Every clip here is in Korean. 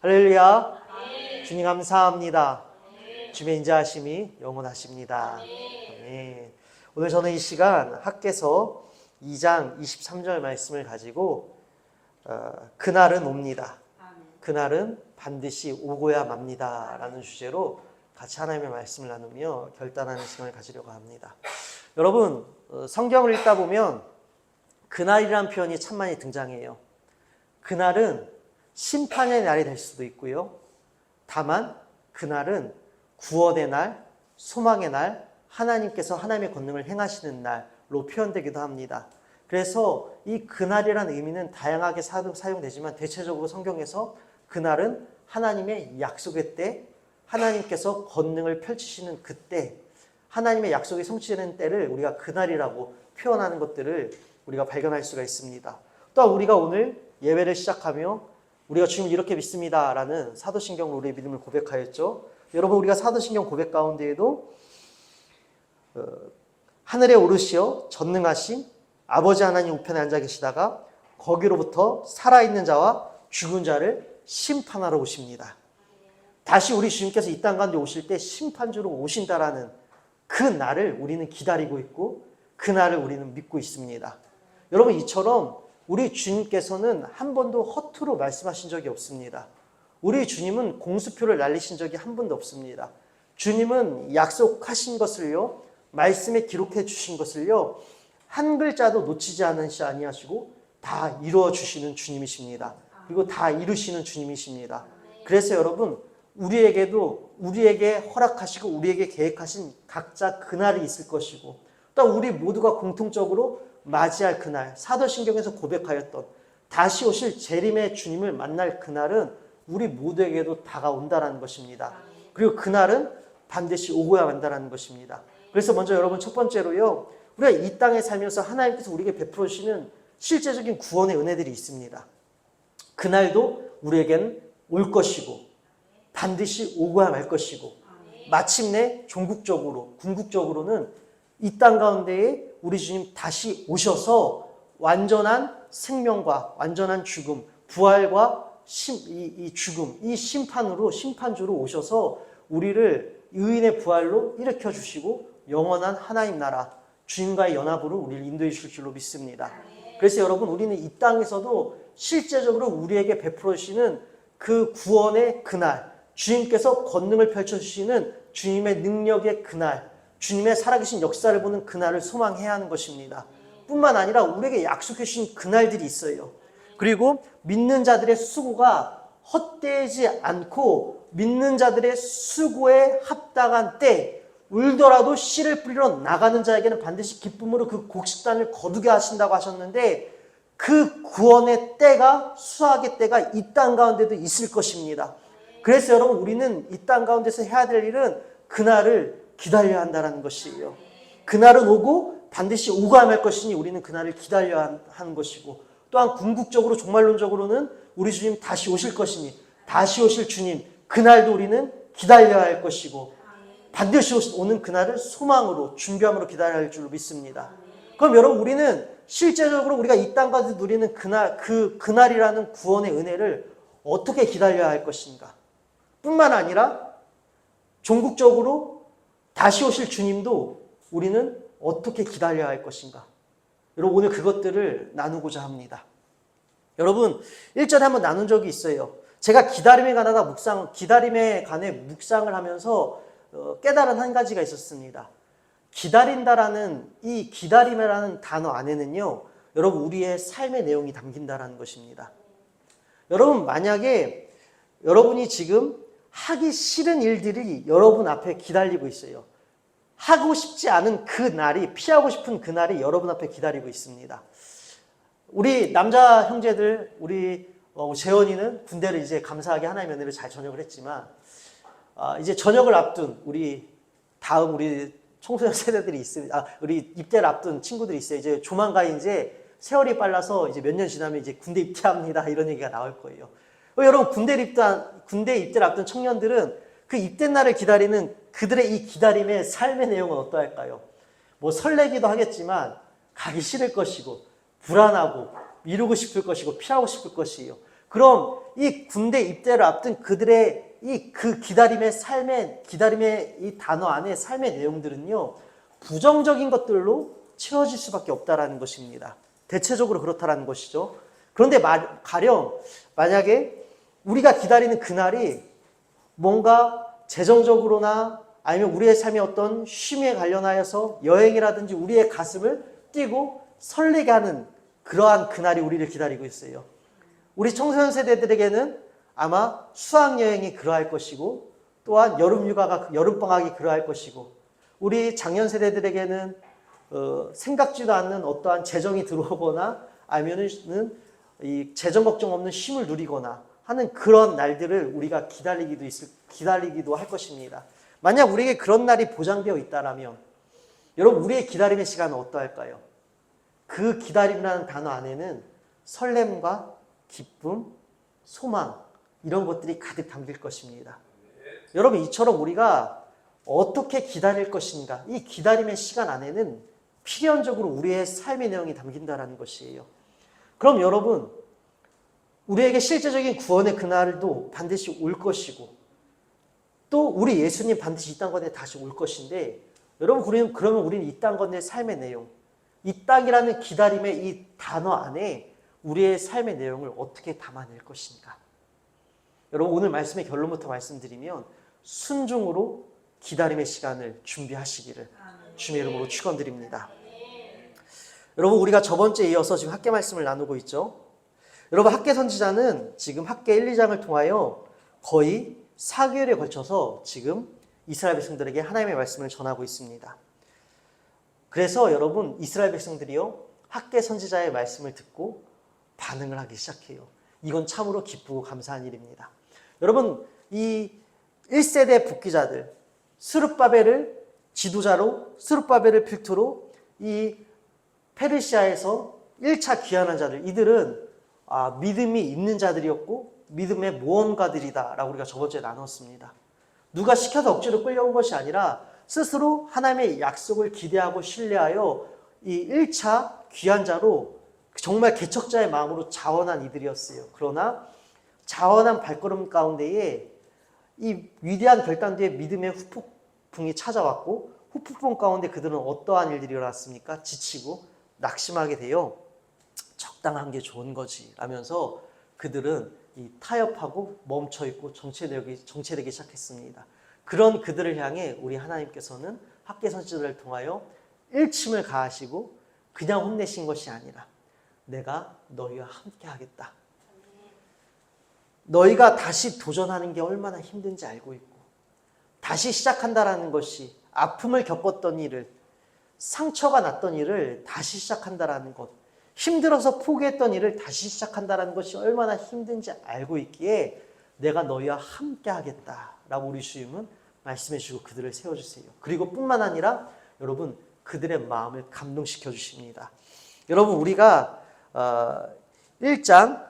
할렐루야. 주님 감사합니다. 주님의 인자하심이 영원하십니다. 아멘. 오늘 저는 이 시간 학개서 2장 23절 말씀을 가지고 그날은 옵니다. 그날은 반드시 오고야 맙니다. 라는 주제로 같이 하나님의 말씀을 나누며 결단하는 시간을 가지려고 합니다. 여러분, 성경을 읽다 보면 그날이라는 표현이 참 많이 등장해요. 그날은 심판의 날이 될 수도 있고요. 다만 그날은 구원의 날, 소망의 날, 하나님께서 하나님의 권능을 행하시는 날로 표현되기도 합니다. 그래서 이 그날이라는 의미는 다양하게 사용되지만 대체적으로 성경에서 그날은 하나님의 약속의 때, 하나님께서 권능을 펼치시는 그때, 하나님의 약속이 성취되는 때를 우리가 그날이라고 표현하는 것들을 우리가 발견할 수가 있습니다. 또한 우리가 오늘 예배를 시작하며 우리가 주님을 이렇게 믿습니다 라는 사도신경으로 우리의 믿음을 고백하였죠. 여러분, 우리가 사도신경 고백 가운데에도 하늘에 오르시어 전능하신 아버지 하나님 우편에 앉아 계시다가 거기로부터 살아있는 자와 죽은 자를 심판하러 오십니다. 다시 우리 주님께서 이 땅 가운데 오실 때 심판주로 오신다라는 그 날을 우리는 기다리고 있고 그 날을 우리는 믿고 있습니다. 여러분, 이처럼 우리 주님께서는 한 번도 허투루 말씀하신 적이 없습니다. 우리 주님은 공수표를 날리신 적이 한 번도 없습니다. 주님은 약속하신 것을요, 말씀에 기록해 주신 것을요, 한 글자도 놓치지 아니하시고 다 이루어 주시는 주님이십니다. 그리고 다 이루시는 주님이십니다. 그래서 여러분, 우리에게 허락하시고 우리에게 계획하신 각자 그날이 있을 것이고 또 우리 모두가 공통적으로 맞이할 그날, 사도신경에서 고백하였던 다시 오실 재림의 주님을 만날 그날은 우리 모두에게도 다가온다라는 것입니다. 그리고 그날은 반드시 오고야 만다라는 것입니다. 그래서 먼저 여러분, 첫 번째로요, 우리가 이 땅에 살면서 하나님께서 우리에게 베풀어 주시는 실제적인 구원의 은혜들이 있습니다. 그날도 우리에게는 올 것이고 반드시 오고야 말 것이고 마침내 궁극적으로는 이 땅 가운데에 우리 주님 다시 오셔서 완전한 생명과 완전한 죽음, 부활과 이 죽음, 이 심판주로 오셔서 우리를 의인의 부활로 일으켜 주시고 영원한 하나님 나라, 주님과의 연합으로 우리를 인도해 주실 줄로 믿습니다. 그래서 여러분, 우리는 이 땅에서도 실제적으로 우리에게 베풀어 주시는 그 구원의 그날, 주님께서 권능을 펼쳐주시는 주님의 능력의 그날, 주님의 살아계신 역사를 보는 그날을 소망해야 하는 것입니다. 뿐만 아니라 우리에게 약속해 주신 그날들이 있어요. 그리고 믿는 자들의 수고가 헛되지 않고 믿는 자들의 수고에 합당한 때, 울더라도 씨를 뿌리러 나가는 자에게는 반드시 기쁨으로 그 곡식단을 거두게 하신다고 하셨는데, 그 구원의 때가, 수확의 때가 이 땅 가운데도 있을 것입니다. 그래서 여러분, 우리는 이 땅 가운데서 해야 될 일은 그날을 기다려야 한다는 것이에요. 그날은 오고 반드시 오고야 말 것이니 우리는 그날을 기다려야 하는 것이고, 또한 궁극적으로 종말론적으로는 우리 주님 다시 오실 것이니 다시 오실 주님, 그날도 우리는 기다려야 할 것이고 반드시 오는 그날을 소망으로 준비함으로 기다려야 할 줄로 믿습니다. 그럼 여러분, 우리는 실제적으로 우리가 이 땅 가운데 누리는 그날이라는 구원의 은혜를 어떻게 기다려야 할 것인가? 뿐만 아니라 종국적으로 다시 오실 주님도 우리는 어떻게 기다려야 할 것인가? 여러분, 오늘 그것들을 나누고자 합니다. 여러분, 1절에 한번 나눈 적이 있어요. 제가 기다림에 관해 묵상을 하면서 깨달은 한 가지가 있었습니다. 기다린다라는 이 기다림이라는 단어 안에는요, 여러분, 우리의 삶의 내용이 담긴다라는 것입니다. 여러분, 만약에 여러분이 지금 하기 싫은 일들이 여러분 앞에 기다리고 있어요. 하고 싶지 않은 그 날이, 피하고 싶은 그 날이 여러분 앞에 기다리고 있습니다. 우리 남자 형제들, 우리 재원이는 군대를 이제 감사하게 하나님의 은혜로 잘 전역을 했지만, 이제 전역을 앞둔 우리 청소년 세대들이 있습니다. 우리 입대를 앞둔 친구들이 있어요. 이제 조만간 이제 세월이 빨라서 이제 몇 년 지나면 이제 군대 입대합니다, 이런 얘기가 나올 거예요. 여러분, 군대 입대를 앞둔 청년들은 그 입대 날을 기다리는 그들의 이 기다림의 삶의 내용은 어떠할까요? 뭐 설레기도 하겠지만 가기 싫을 것이고 불안하고 미루고 싶을 것이고 피하고 싶을 것이에요. 그럼 이 군대 입대를 앞둔 그들의 그 기다림의 이 단어 안에 삶의 내용들은요, 부정적인 것들로 채워질 수밖에 없다라는 것입니다. 대체적으로 그렇다라는 것이죠. 그런데 가령 만약에 우리가 기다리는 그날이 뭔가 재정적으로나 아니면 우리의 삶의 어떤 쉼에 관련하여서 여행이라든지 우리의 가슴을 뛰고 설레게 하는 그러한 그날이 우리를 기다리고 있어요. 우리 청소년 세대들에게는 아마 수학여행이 그러할 것이고, 또한 여름방학이 그러할 것이고, 우리 장년 세대들에게는 생각지도 않는 어떠한 재정이 들어오거나 아니면은 이 재정 걱정 없는 쉼을 누리거나 하는 그런 날들을 우리가 기다리기도 할 것입니다. 만약 우리에게 그런 날이 보장되어 있다라면 여러분, 우리의 기다림의 시간은 어떠할까요? 그 기다림이라는 단어 안에는 설렘과 기쁨, 소망 이런 것들이 가득 담길 것입니다. 여러분, 이처럼 우리가 어떻게 기다릴 것인가, 이 기다림의 시간 안에는 필연적으로 우리의 삶의 내용이 담긴다는 것이에요. 그럼 여러분, 우리에게 실제적인 구원의 그날도 반드시 올 것이고, 또 우리 예수님 반드시 이 땅 가운데 다시 올 것인데, 여러분, 그러면 우리는 이 땅 가운데 삶의 내용, 이 땅이라는 기다림의 이 단어 안에 우리의 삶의 내용을 어떻게 담아낼 것인가? 여러분, 오늘 말씀의 결론부터 말씀드리면 순종으로 기다림의 시간을 준비하시기를 주님의 이름으로 축원드립니다. 여러분, 우리가 저번주에 이어서 지금 학계 말씀을 나누고 있죠. 여러분, 학계 선지자는 지금 학계 1, 2장을 통하여 거의 4개월에 걸쳐서 지금 이스라엘 백성들에게 하나님의 말씀을 전하고 있습니다. 그래서 여러분, 이스라엘 백성들이요, 학계 선지자의 말씀을 듣고 반응을 하기 시작해요. 이건 참으로 기쁘고 감사한 일입니다. 여러분, 이 1세대 복귀자들, 스룹바벨을 지도자로, 스룹바벨을 필두로 이 페르시아에서 1차 귀환한 자들, 이들은 믿음이 있는 자들이었고 믿음의 모험가들이다 라고 우리가 저번주에 나눴습니다. 누가 시켜서 억지로 끌려온 것이 아니라 스스로 하나님의 약속을 기대하고 신뢰하여 이 1차 귀환자로 정말 개척자의 마음으로 자원한 이들이었어요. 그러나 자원한 발걸음 가운데에 이 위대한 결단 뒤에 믿음의 후폭풍이 찾아왔고, 후폭풍 가운데 그들은 어떠한 일들이 일어났습니까? 지치고 낙심하게 되어 적당한 게 좋은 거지 라면서 그들은 이 타협하고 멈춰있고 정체되기 시작했습니다. 그런 그들을 향해 우리 하나님께서는 학계 선지자들을 통하여 일침을 가하시고 그냥 혼내신 것이 아니라 내가 너희와 함께 하겠다. 너희가 다시 도전하는 게 얼마나 힘든지 알고 있고, 다시 시작한다라는 것이 아픔을 겪었던 일을, 상처가 났던 일을 다시 시작한다라는 것, 힘들어서 포기했던 일을 다시 시작한다라는 것이 얼마나 힘든지 알고 있기에 내가 너희와 함께 하겠다라고 우리 주님은 말씀해 주시고 그들을 세워주세요. 그리고 뿐만 아니라 여러분, 그들의 마음을 감동시켜 주십니다. 여러분, 우리가 1장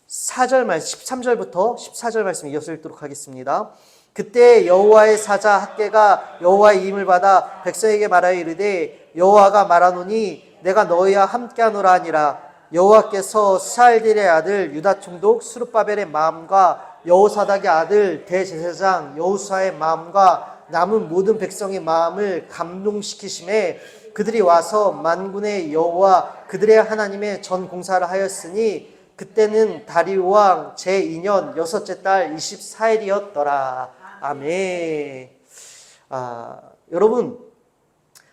13절부터 14절 말씀 이어서 읽도록 하겠습니다. 그때 여호와의 사자 학개가 여호와의 임을 받아 백성에게 말하여 이르되, 여호와가 말하노니 내가 너희와 함께하노라 하니라. 여호와께서 스알딜의 아들 유다 총독 스룹바벨의 마음과 여호사닥의 아들 대제사장 여호수아의 마음과 남은 모든 백성의 마음을 감동시키심에 그들이 와서 만군의 여호와 그들의 하나님의 전 공사를 하였으니 그때는 다리오 왕 제2년 여섯째 달 24일이었더라. 아멘. 여러분,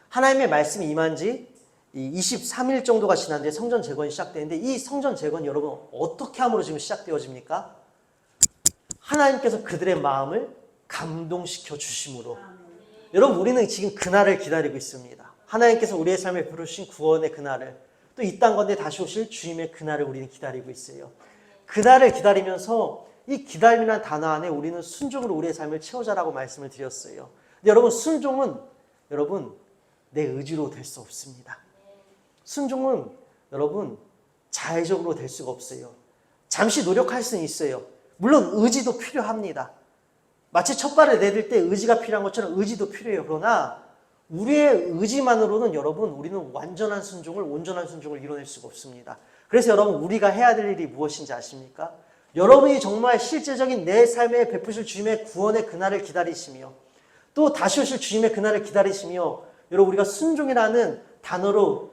하나님의 말씀이 임한 지 23일 정도가 지났는데 성전 재건이 시작되는데, 이 성전 재건이 여러분 어떻게 함으로 지금 시작되어집니까? 하나님께서 그들의 마음을 감동시켜 주심으로. 여러분, 우리는 지금 그날을 기다리고 있습니다. 하나님께서 우리의 삶에 부르신 구원의 그날을, 또 이 땅 가운데 다시 오실 주님의 그날을 우리는 기다리고 있어요. 그날을 기다리면서 이 기다림이라는 단어 안에 우리는 순종으로 우리의 삶을 채우자라고 말씀을 드렸어요. 근데 여러분, 순종은 여러분 내 의지로 될 수 없습니다. 순종은 여러분 자의적으로 될 수가 없어요. 잠시 노력할 수는 있어요. 물론 의지도 필요합니다. 마치 첫 발을 내딜 때 의지가 필요한 것처럼 의지도 필요해요. 그러나 우리의 의지만으로는 여러분 우리는 온전한 순종을 이뤄낼 수가 없습니다. 그래서 여러분 우리가 해야 될 일이 무엇인지 아십니까? 여러분이 정말 실제적인 내 삶에 베푸실 주님의 구원의 그날을 기다리시며 또 다시 오실 주님의 그날을 기다리시며 여러분 우리가 순종이라는 단어로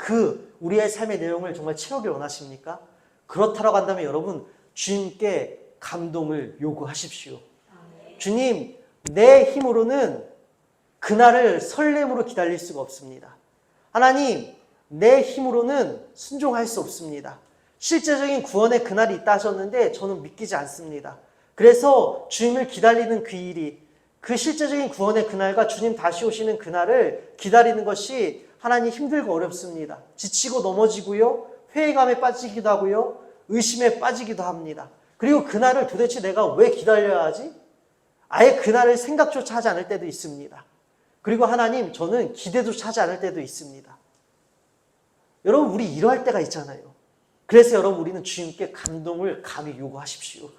우리의 삶의 내용을 정말 채우길 원하십니까? 그렇다라고 한다면 여러분 주님께 감동을 요구하십시오. 주님, 내 힘으로는 그날을 설렘으로 기다릴 수가 없습니다. 하나님, 내 힘으로는 순종할 수 없습니다. 실제적인 구원의 그날이 있다 하셨는데 저는 믿기지 않습니다. 그래서 주님을 기다리는 그 일이, 그 실제적인 구원의 그날과 주님 다시 오시는 그날을 기다리는 것이 하나님 힘들고 어렵습니다. 지치고 넘어지고요, 회의감에 빠지기도 하고요, 의심에 빠지기도 합니다. 그리고 그날을 도대체 내가 왜 기다려야 하지? 아예 그날을 생각조차 하지 않을 때도 있습니다. 그리고 하나님, 저는 기대조차 하지 않을 때도 있습니다. 여러분, 우리 이러할 때가 있잖아요. 그래서 여러분, 우리는 주님께 감동을 감히 요구하십시오.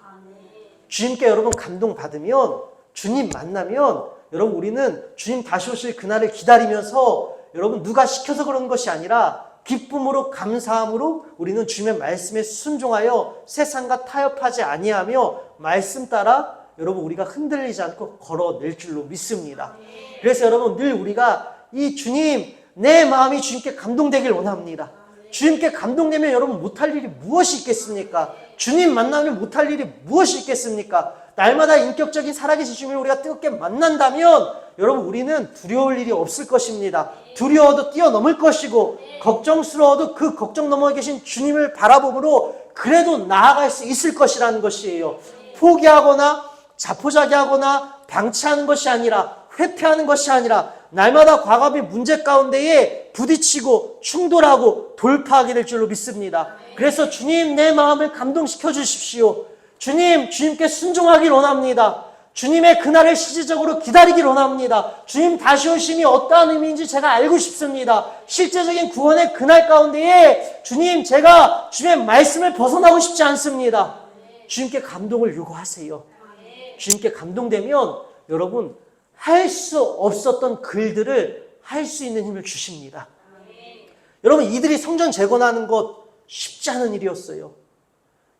주님께 여러분 감동 받으면, 주님 만나면, 여러분 우리는 주님 다시 오실 그날을 기다리면서 여러분 누가 시켜서 그런 것이 아니라 기쁨으로 감사함으로 우리는 주님의 말씀에 순종하여 세상과 타협하지 아니하며 말씀 따라 여러분 우리가 흔들리지 않고 걸어낼 줄로 믿습니다. 그래서 여러분 늘 우리가 이 주님, 내 마음이 주님께 감동되길 원합니다. 주님께 감동되면 여러분 못할 일이 무엇이 있겠습니까? 주님 만나면 못할 일이 무엇이 있겠습니까? 날마다 인격적인 살아계신 주님을 우리가 뜨겁게 만난다면 여러분 우리는 두려울 일이 없을 것입니다. 두려워도 뛰어넘을 것이고 걱정스러워도 그 걱정 넘어 계신 주님을 바라봄으로 그래도 나아갈 수 있을 것이라는 것이에요. 포기하거나 자포자기하거나 방치하는 것이 아니라, 회피하는 것이 아니라 날마다 과감히 문제 가운데에 부딪히고 충돌하고 돌파하게 될 줄로 믿습니다. 그래서 주님, 내 마음을 감동시켜 주십시오. 주님, 주님께 순종하길 원합니다. 주님의 그날을 실질적으로 기다리길 원합니다. 주님 다시 오심이 어떠한 의미인지 제가 알고 싶습니다. 실제적인 구원의 그날 가운데에 주님, 제가 주님의 말씀을 벗어나고 싶지 않습니다. 주님께 감동을 요구하세요. 주님께 감동되면 여러분 할 수 없었던 그 일들을 할 수 있는 힘을 주십니다. 여러분 이들이 성전 재건하는 것 쉽지 않은 일이었어요.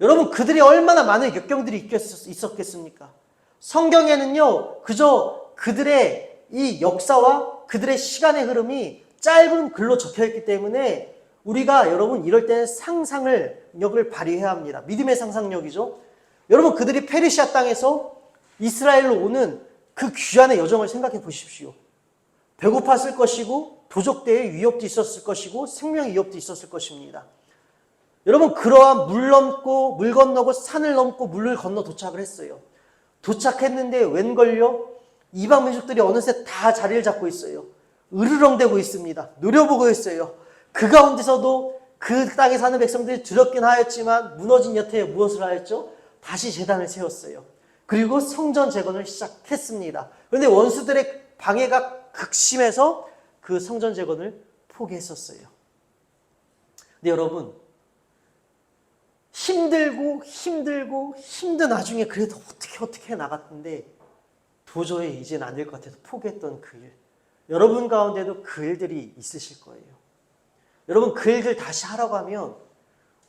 여러분 그들이 얼마나 많은 역경들이 있었겠습니까? 성경에는요 그저 그들의 이 역사와 그들의 시간의 흐름이 짧은 글로 적혀있기 때문에 우리가 여러분 이럴 때는 상상력을 발휘해야 합니다. 믿음의 상상력이죠. 여러분 그들이 페르시아 땅에서 이스라엘로 오는 그 귀환의 여정을 생각해 보십시오. 배고팠을 것이고 도적대의 위협도 있었을 것이고 생명의 위협도 있었을 것입니다. 여러분 그러한 물 건너고 산을 넘고 물을 건너 도착을 했어요. 도착했는데 웬걸요? 이방 민족들이 어느새 다 자리를 잡고 있어요. 으르렁대고 있습니다. 노려보고 있어요. 그 가운데서도 그 땅에 사는 백성들이 두렵긴 하였지만 무너진 여태에 무엇을 하였죠? 다시 제단을 세웠어요. 그리고 성전 재건을 시작했습니다. 그런데 원수들의 방해가 극심해서 그 성전 재건을 포기했었어요. 근데 여러분 힘들고 힘든 와중에 그래도 어떻게 나갔는데 도저히 이제는 안 될 것 같아서 포기했던 그 일, 여러분 가운데도 그 일들이 있으실 거예요. 여러분 그 일들 다시 하라고 하면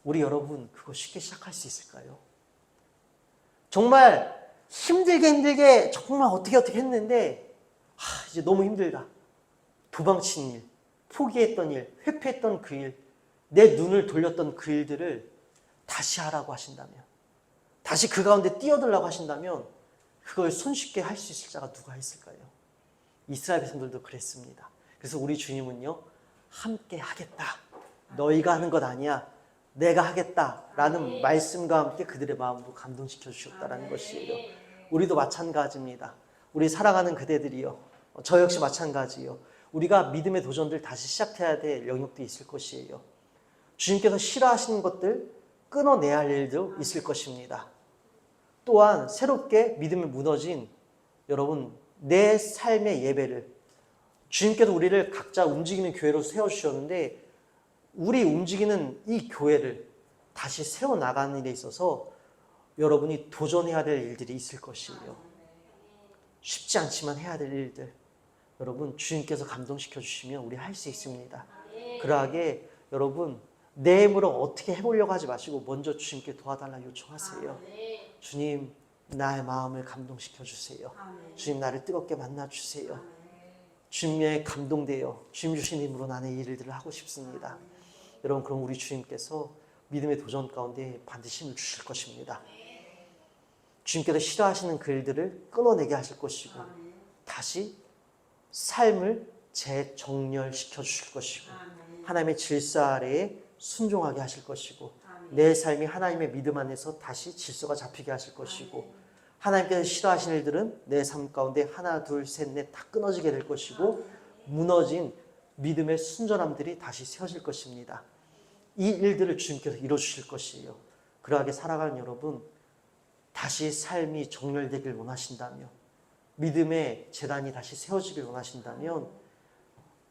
우리 여러분 그거 쉽게 시작할 수 있을까요? 정말 힘들게 정말 어떻게 했는데 이제 너무 힘들다. 도망친 일, 포기했던 일, 회피했던 그 일, 내 눈을 돌렸던 그 일들을 다시 하라고 하신다면, 다시 그 가운데 뛰어들라고 하신다면 그걸 손쉽게 할 수 있을 자가 누가 있을까요? 이스라엘 백성들도 그랬습니다. 그래서 우리 주님은요, 함께 하겠다. 너희가 하는 것 아니야. 내가 하겠다라는 말씀과 함께 그들의 마음도 감동시켜 주셨다는 것이에요. 우리도 마찬가지입니다. 우리 살아가는 그대들이요. 저 역시 마찬가지요. 우리가 믿음의 도전들 다시 시작해야 될 영역도 있을 것이에요. 주님께서 싫어하시는 것들 끊어내야 할 일도 있을 것입니다. 또한 새롭게 믿음이 무너진 여러분 내 삶의 예배를 주님께서 우리를 각자 움직이는 교회로 세워주셨는데 우리 움직이는 이 교회를 다시 세워나가는 일에 있어서 여러분이 도전해야 될 일들이 있을 것이에요. 쉽지 않지만 해야 될 일들 여러분 주님께서 감동시켜 주시면 우리 할 수 있습니다. 그러하게 여러분 내 힘으로 어떻게 해보려고 하지 마시고 먼저 주님께 도와달라 요청하세요. 주님, 나의 마음을 감동시켜 주세요. 주님, 나를 뜨겁게 만나 주세요. 주님의 감동되어 주님 주신 힘으로 나는 이 일들을 하고 싶습니다. 여러분, 그럼 우리 주님께서 믿음의 도전 가운데 반드시 힘을 주실 것입니다. 주님께서 싫어하시는 그 일들을 끊어내게 하실 것이고 다시 삶을 재정렬시켜 주실 것이고 하나님의 질서 아래에 순종하게 하실 것이고 내 삶이 하나님의 믿음 안에서 다시 질서가 잡히게 하실 것이고 하나님께서 싫어하시는 일들은 내 삶 가운데 하나, 둘, 셋, 넷 다 끊어지게 될 것이고 무너진 믿음의 순전함들이 다시 세워질 것입니다. 이 일들을 주님께서 이루어주실 것이에요. 그러하게 살아가는 여러분, 다시 삶이 정렬되길 원하신다면, 믿음의 재단이 다시 세워지길 원하신다면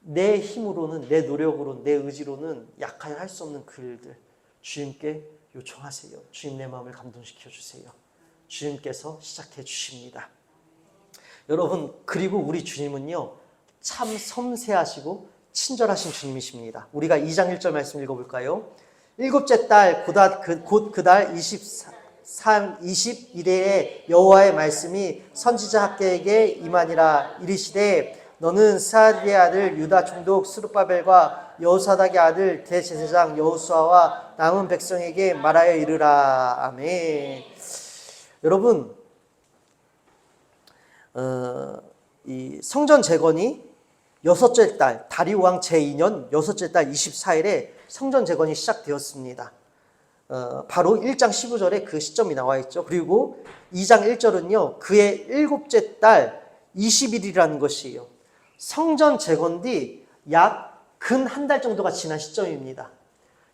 내 힘으로는, 내 노력으로는, 내 의지로는 약하여 할 수 없는 그 일들 주님께 요청하세요. 주님, 내 마음을 감동시켜 주세요. 주님께서 시작해 주십니다. 여러분, 그리고 우리 주님은요, 참 섬세하시고 친절하신 주님이십니다. 우리가 2장 1절 말씀 읽어볼까요? 일곱째 달 곧 그 달 21일에 여호와의 말씀이 선지자 학개에게 임하니라. 이르시되 너는 스아리의 아들 유다 총독 스룹바벨과 여호사닥의 아들 대제사장 여호수아와 남은 백성에게 말하여 이르라. 아멘. 여러분, 이 성전 재건이 여섯째 달, 다리오 왕 제2년 여섯째 달 24일에 성전 재건이 시작되었습니다. 바로 1장 15절에 그 시점이 나와 있죠. 그리고 2장 1절은요, 그의 일곱째 달 20일이라는 것이에요. 성전 재건 뒤 약 근 한 달 정도가 지난 시점입니다.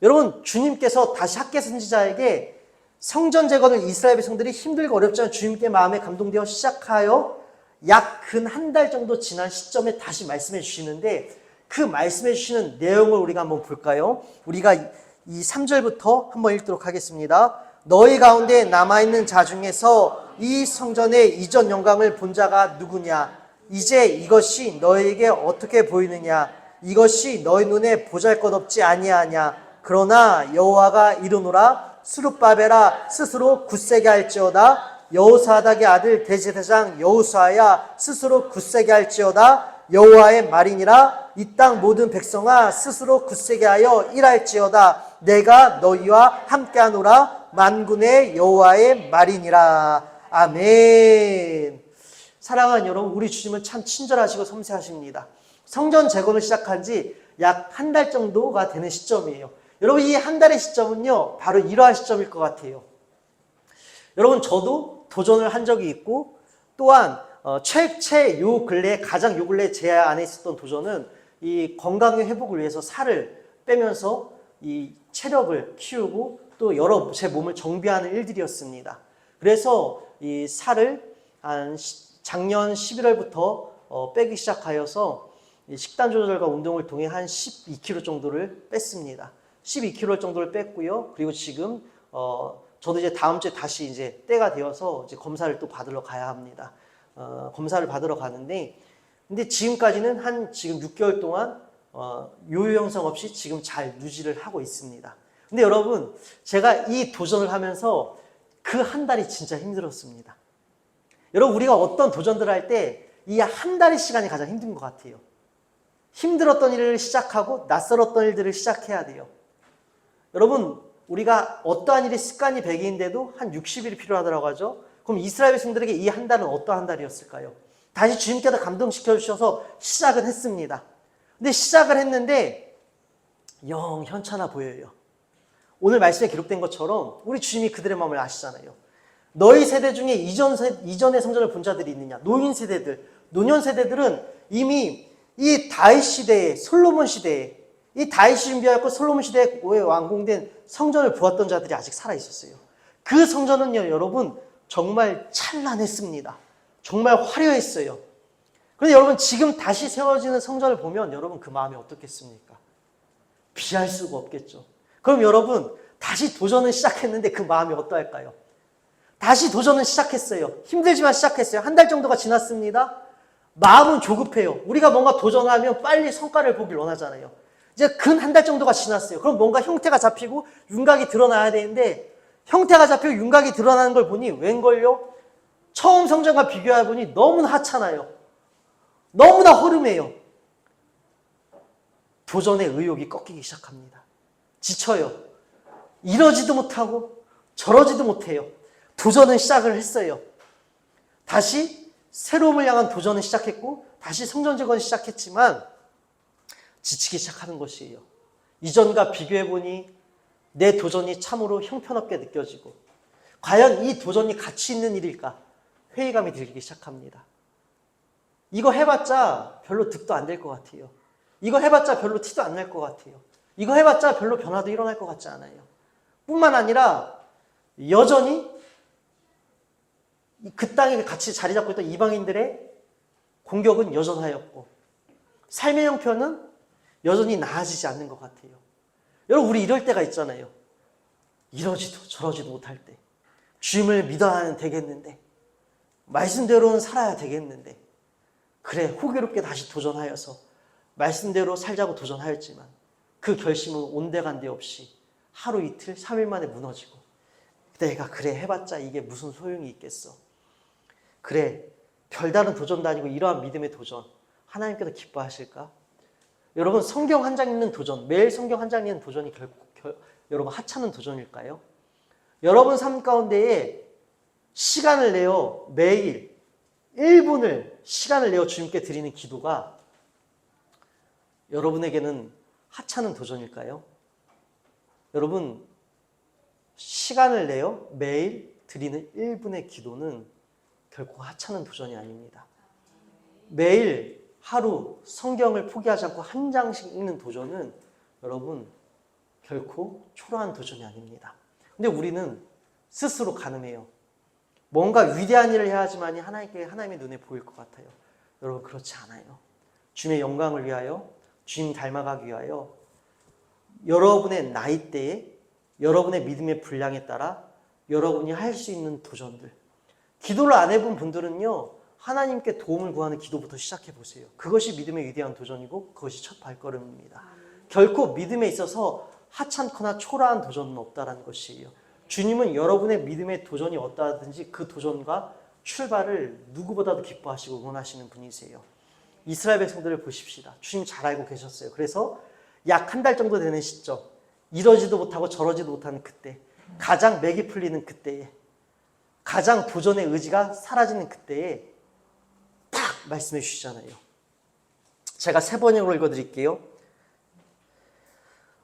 여러분, 주님께서 다시 학개 선지자에게 성전 재건을 이스라엘 백성들이 힘들고 어렵지만 주님께 마음에 감동되어 시작하여 약 근 한 달 정도 지난 시점에 다시 말씀해 주시는데 그 말씀해 주시는 내용을 우리가 한번 볼까요? 우리가 이 3절부터 한번 읽도록 하겠습니다. 너희 가운데 남아있는 자 중에서 이 성전의 이전 영광을 본 자가 누구냐? 이제 이것이 너희에게 어떻게 보이느냐? 이것이 너희 눈에 보잘것없지 아니하냐? 그러나 여호와가 이르노라. 스룹바벨아 스스로 굳세게 할지어다. 여호사닥의 아들 대제사장 여호수아야 스스로 굳세게 할지어다. 여호와의 말이니라. 이 땅 모든 백성아 스스로 굳세게 하여 일할지어다. 내가 너희와 함께하노라. 만군의 여호와의 말이니라. 아멘. 사랑하는 여러분, 우리 주님은 참 친절하시고 섬세하십니다. 성전 재건을 시작한 지 약 한 달 정도가 되는 시점이에요. 여러분, 이 한 달의 시점은요, 바로 이러한 시점일 것 같아요. 여러분, 저도 도전을 한 적이 있고, 또한 요 근래 제 안에 있었던 도전은 이 건강의 회복을 위해서 살을 빼면서 이 체력을 키우고 또 여러 제 몸을 정비하는 일들이었습니다. 그래서 이 살을 한 작년 11월부터 빼기 시작하여서 식단 조절과 운동을 통해 한 12kg 정도를 뺐습니다. 12kg 정도를 뺐고요. 그리고 지금 저도 이제 다음 주에 다시 이제 때가 되어서 이제 검사를 또 받으러 가야 합니다. 검사를 받으러 가는데, 근데 지금까지는 지금 6개월 동안 요요 형성 없이 지금 잘 유지를 하고 있습니다. 근데 여러분, 제가 이 도전을 하면서 그 한 달이 진짜 힘들었습니다. 여러분, 우리가 어떤 도전들을 할 때 이 한 달의 시간이 가장 힘든 것 같아요. 힘들었던 일을 시작하고 낯설었던 일들을 시작해야 돼요. 여러분, 우리가 어떠한 일이 습관이 100일인데도 한 60일이 필요하다고 하죠. 그럼 이스라엘 백성들에게 이 한 달은 어떠한 달이었을까요? 다시 주님께서 감동시켜 주셔서 시작은 했습니다. 근데 시작을 했는데 영 현찮아 보여요. 오늘 말씀에 기록된 것처럼 우리 주님이 그들의 마음을 아시잖아요. 너희 세대 중에 이전의 성전을 본 자들이 있느냐? 노인 세대들, 노년 세대들은 이미 이 다윗 시대에, 솔로몬 시대에, 이 다윗이 준비하였고 솔로몬 시대에 완공된 성전을 보았던 자들이 아직 살아있었어요. 그 성전은요, 여러분, 정말 찬란했습니다. 정말 화려했어요. 그런데 여러분, 지금 다시 세워지는 성전을 보면 여러분 그 마음이 어떻겠습니까? 비할 수가 없겠죠. 그럼 여러분, 다시 도전을 시작했는데 그 마음이 어떠할까요? 다시 도전을 시작했어요. 힘들지만 시작했어요. 한 달 정도가 지났습니다. 마음은 조급해요. 우리가 뭔가 도전하면 빨리 성과를 보길 원하잖아요. 이제 근 한 달 정도가 지났어요. 그럼 뭔가 형태가 잡히고 윤곽이 드러나야 되는데 형태가 잡히고 윤곽이 드러나는 걸 보니 웬걸요? 처음 성전과 비교해 보니 너무나 하찮아요. 너무나 허름해요. 도전의 의욕이 꺾이기 시작합니다. 지쳐요. 이러지도 못하고 저러지도 못해요. 도전은 시작을 했어요. 다시 새로움을 향한 도전을 시작했고 다시 성전 재건을 시작했지만 지치기 시작하는 것이에요. 이전과 비교해보니 내 도전이 참으로 형편없게 느껴지고 과연 이 도전이 가치 있는 일일까? 회의감이 들기 시작합니다. 이거 해봤자 별로 득도 안 될 것 같아요. 이거 해봤자 별로 티도 안 날 것 같아요. 이거 해봤자 별로 변화도 일어날 것 같지 않아요. 뿐만 아니라 여전히 그 땅에 같이 자리 잡고 있던 이방인들의 공격은 여전하였고 삶의 형편은 여전히 나아지지 않는 것 같아요. 여러분 우리 이럴 때가 있잖아요. 이러지도 저러지도 못할 때 주님을 믿어야 되겠는데 말씀대로는 살아야 되겠는데 그래 호기롭게 다시 도전하여서 말씀대로 살자고 도전하였지만 그 결심은 온데간데 없이 하루 이틀 3일 만에 무너지고 내가 그래 해봤자 이게 무슨 소용이 있겠어. 그래 별다른 도전도 아니고 이러한 믿음의 도전 하나님께서 기뻐하실까? 여러분 성경 한 장 읽는 도전 매일 성경 한 장 읽는 도전이 결국 여러분 하찮은 도전일까요? 여러분 삶 가운데에 시간을 내어 매일 1분을 시간을 내어 주님께 드리는 기도가 여러분에게는 하찮은 도전일까요? 여러분 시간을 내어 매일 드리는 1분의 기도는 결코 하찮은 도전이 아닙니다. 매일 하루 성경을 포기하지 않고 한 장씩 읽는 도전은 여러분 결코 초라한 도전이 아닙니다. 근데 우리는 스스로 가늠해요. 뭔가 위대한 일을 해야 하지만이 하나님의 눈에 보일 것 같아요. 여러분 그렇지 않아요. 주님의 영광을 위하여 주님 닮아가기 위하여 여러분의 나이대에 여러분의 믿음의 분량에 따라 여러분이 할 수 있는 도전들 기도를 안 해본 분들은요 하나님께 도움을 구하는 기도부터 시작해 보세요. 그것이 믿음의 위대한 도전이고 그것이 첫 발걸음입니다. 결코 믿음에 있어서 하찮거나 초라한 도전은 없다는 것이에요. 주님은 여러분의 믿음의 도전이 어떠하든지 그 도전과 출발을 누구보다도 기뻐하시고 응원하시는 분이세요. 이스라엘 백성들을 보십시다. 주님 잘 알고 계셨어요. 그래서 약 한 달 정도 되는 시점 이러지도 못하고 저러지도 못하는 그때 가장 맥이 풀리는 그때에 가장 도전의 의지가 사라지는 그때에 딱 말씀해 주시잖아요. 제가 3번역으로 읽어드릴게요.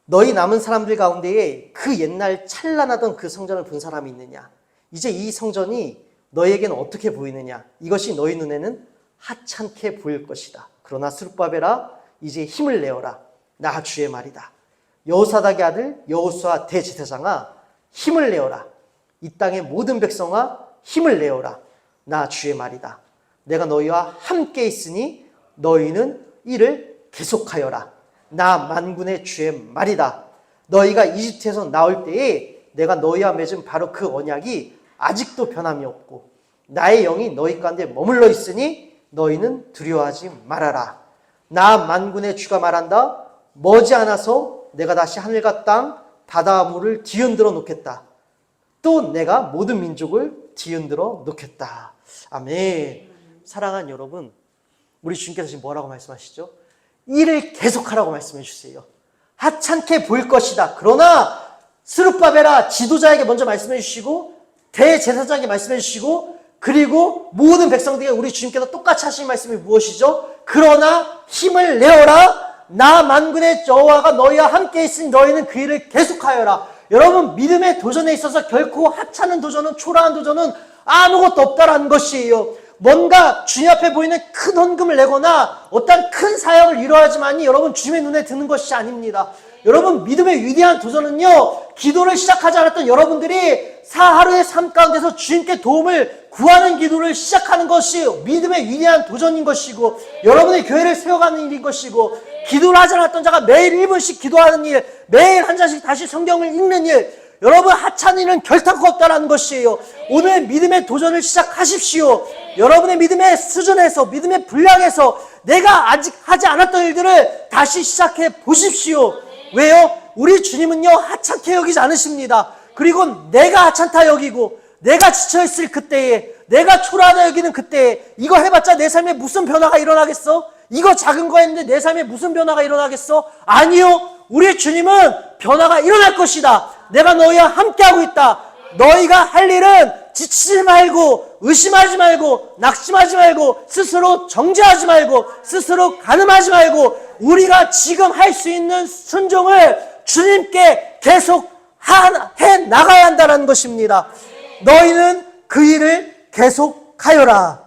너희 남은 사람들 가운데에 그 옛날 찬란하던 그 성전을 본 사람이 있느냐? 이제 이 성전이 너희에게는 어떻게 보이느냐? 이것이 너희 눈에는 하찮게 보일 것이다. 그러나 스룹바벨아 이제 힘을 내어라. 나 주의 말이다. 여호사닥의 아들 여호수아 대제사장아 힘을 내어라. 이 땅의 모든 백성아 힘을 내어라. 나 주의 말이다. 내가 너희와 함께 있으니 너희는 이를 계속하여라. 나 만군의 주의 말이다. 너희가 이집트에서 나올 때에 내가 너희와 맺은 바로 그 언약이 아직도 변함이 없고 나의 영이 너희 가운데 머물러 있으니 너희는 두려워하지 말아라. 나 만군의 주가 말한다. 머지않아서 내가 다시 하늘과 땅 바다 물을 뒤흔들어 놓겠다. 또 내가 모든 민족을 뒤흔들어 놓겠다. 아멘. 사랑하는 여러분, 우리 주님께서 지금 뭐라고 말씀하시죠? 일을 계속하라고 말씀해 주세요. 하찮게 보일 것이다. 그러나 스룹바벨아 지도자에게 먼저 말씀해 주시고 대제사장에게 말씀해 주시고 그리고 모든 백성들에게 우리 주님께서 똑같이 하신 말씀이 무엇이죠? 그러나 힘을 내어라. 나 만군의 여호와가 너희와 함께 있으니 너희는 그 일을 계속하여라. 여러분 믿음의 도전에 있어서 결코 하찮은 도전은 초라한 도전은 아무것도 없다라는 것이에요. 뭔가 주님 앞에 보이는 큰 헌금을 내거나 어떤 큰 사역을 이루어야지만이 여러분 주님의 눈에 드는 것이 아닙니다. 여러분 믿음의 위대한 도전은요 기도를 시작하지 않았던 여러분들이 하루의 삶 가운데서 주님께 도움을 구하는 기도를 시작하는 것이 믿음의 위대한 도전인 것이고 여러분의 교회를 세워가는 일인 것이고 기도를 하지 않았던 자가 매일 1분씩 기도하는 일 매일 한 장씩 다시 성경을 읽는 일 여러분 하찮은 일은 결탄코 없다는 것이에요. 오늘 믿음의 도전을 시작하십시오. 여러분의 믿음의 수준에서 믿음의 분량에서 내가 아직 하지 않았던 일들을 다시 시작해 보십시오. 왜요? 우리 주님은요, 하찮게 여기지 않으십니다. 그리고 내가 하찮다 여기고, 내가 지쳐있을 그때에, 내가 초라하다 여기는 그때에, 이거 해봤자 내 삶에 무슨 변화가 일어나겠어? 이거 작은 거 했는데 내 삶에 무슨 변화가 일어나겠어? 아니요. 우리 주님은 변화가 일어날 것이다. 내가 너희와 함께하고 있다. 너희가 할 일은 지치지 말고, 의심하지 말고, 낙심하지 말고, 스스로 정죄하지 말고, 스스로 간음하지 말고, 우리가 지금 할 수 있는 순종을 주님께 계속 해 나가야 한다는 것입니다. 너희는 그 일을 계속하여라.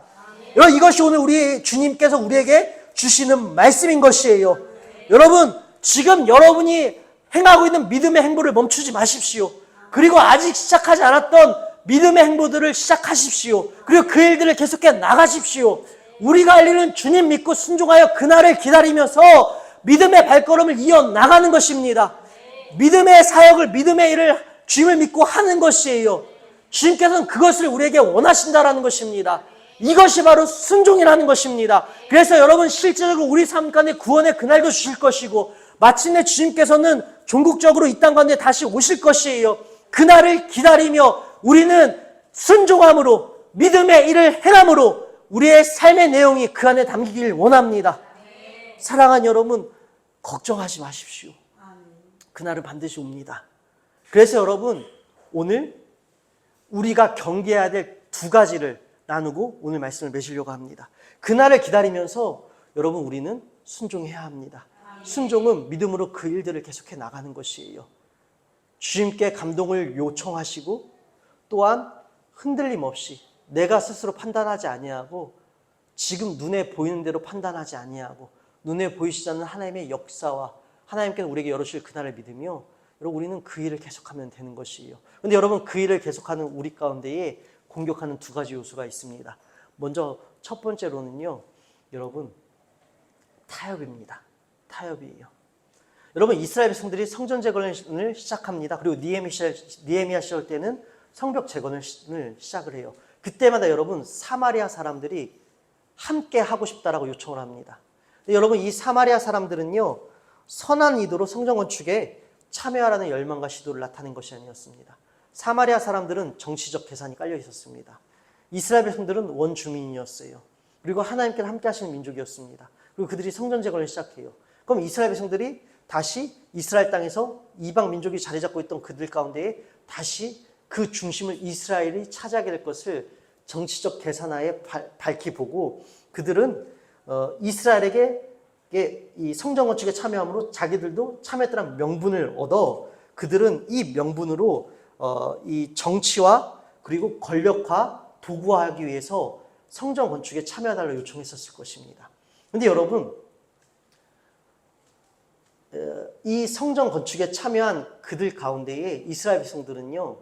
여러분, 이것이 오늘 우리 주님께서 우리에게 주시는 말씀인 것이에요. 여러분, 지금 여러분이 행하고 있는 믿음의 행보를 멈추지 마십시오. 그리고 아직 시작하지 않았던 믿음의 행보들을 시작하십시오. 그리고 그 일들을 계속해 나가십시오. 우리가 할 일은 주님 믿고 순종하여 그날을 기다리면서 믿음의 발걸음을 이어나가는 것입니다. 믿음의 사역을, 믿음의 일을 주님을 믿고 하는 것이에요. 주님께서는 그것을 우리에게 원하신다라는 것입니다. 이것이 바로 순종이라는 것입니다. 그래서 여러분, 실제적으로 우리 삶 가운데 구원의 그날도 주실 것이고, 마침내 주님께서는 종국적으로 이 땅 가운데 다시 오실 것이에요. 그날을 기다리며 우리는 순종함으로, 믿음의 일을 행함으로 우리의 삶의 내용이 그 안에 담기길 원합니다. 사랑하는 여러분, 걱정하지 마십시오. 그날은 반드시 옵니다. 그래서 여러분, 오늘 우리가 경계해야 될 두 가지를 나누고 오늘 말씀을 맺으려고 합니다. 그날을 기다리면서 여러분, 우리는 순종해야 합니다. 순종은 믿음으로 그 일들을 계속해 나가는 것이에요. 주님께 감동을 요청하시고, 또한 흔들림 없이 내가 스스로 판단하지 아니하고, 지금 눈에 보이는 대로 판단하지 아니하고, 눈에 보이시지 않는 하나님의 역사와 하나님께서 우리에게 열어주실 그날을 믿으며, 여러분, 우리는 그 일을 계속하면 되는 것이에요. 그런데 여러분, 그 일을 계속하는 우리 가운데에 공격하는 두 가지 요소가 있습니다. 먼저 첫 번째로는요, 여러분, 타협입니다. 타협이에요. 여러분, 이스라엘 백성들이 성전 재건을 시작합니다. 그리고 니에미야 시절 때는 성벽 재건을 시작을 해요. 그때마다 여러분, 사마리아 사람들이 함께 하고 싶다라고 요청을 합니다. 근데 여러분, 이 사마리아 사람들은요, 선한 의도로 성전 건축에 참여하라는 열망과 시도를 나타낸 것이 아니었습니다. 사마리아 사람들은 정치적 계산이 깔려 있었습니다. 이스라엘 백성들은 원주민이었어요. 그리고 하나님께서 함께 하시는 민족이었습니다. 그리고 그들이 성전 재건을 시작해요. 그럼 이스라엘 백성들이 다시 이스라엘 땅에서 이방 민족이 자리 잡고 있던 그들 가운데에 다시 그 중심을 이스라엘이 차지하게 될 것을 정치적 계산하에 밝히 보고, 그들은 이스라엘에게 이 성전 건축에 참여함으로 자기들도 참여했다는 명분을 얻어, 그들은 이 명분으로 이 정치와 그리고 권력화, 도구화하기 위해서 성전 건축에 참여해달라고 요청했었을 것입니다. 그런데 여러분, 이 성전 건축에 참여한 그들 가운데에 이스라엘 백성들은요,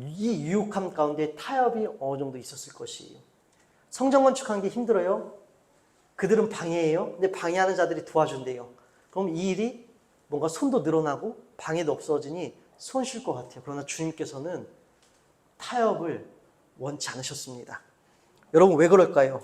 이 유혹함 가운데 타협이 어느 정도 있었을 것이에요. 성전 건축하는 게 힘들어요. 그들은 방해해요. 근데 방해하는 자들이 도와준대요. 그럼 이 일이 뭔가 손도 늘어나고 방해도 없어지니 손쉴 것 같아요. 그러나 주님께서는 타협을 원치 않으셨습니다. 여러분, 왜 그럴까요?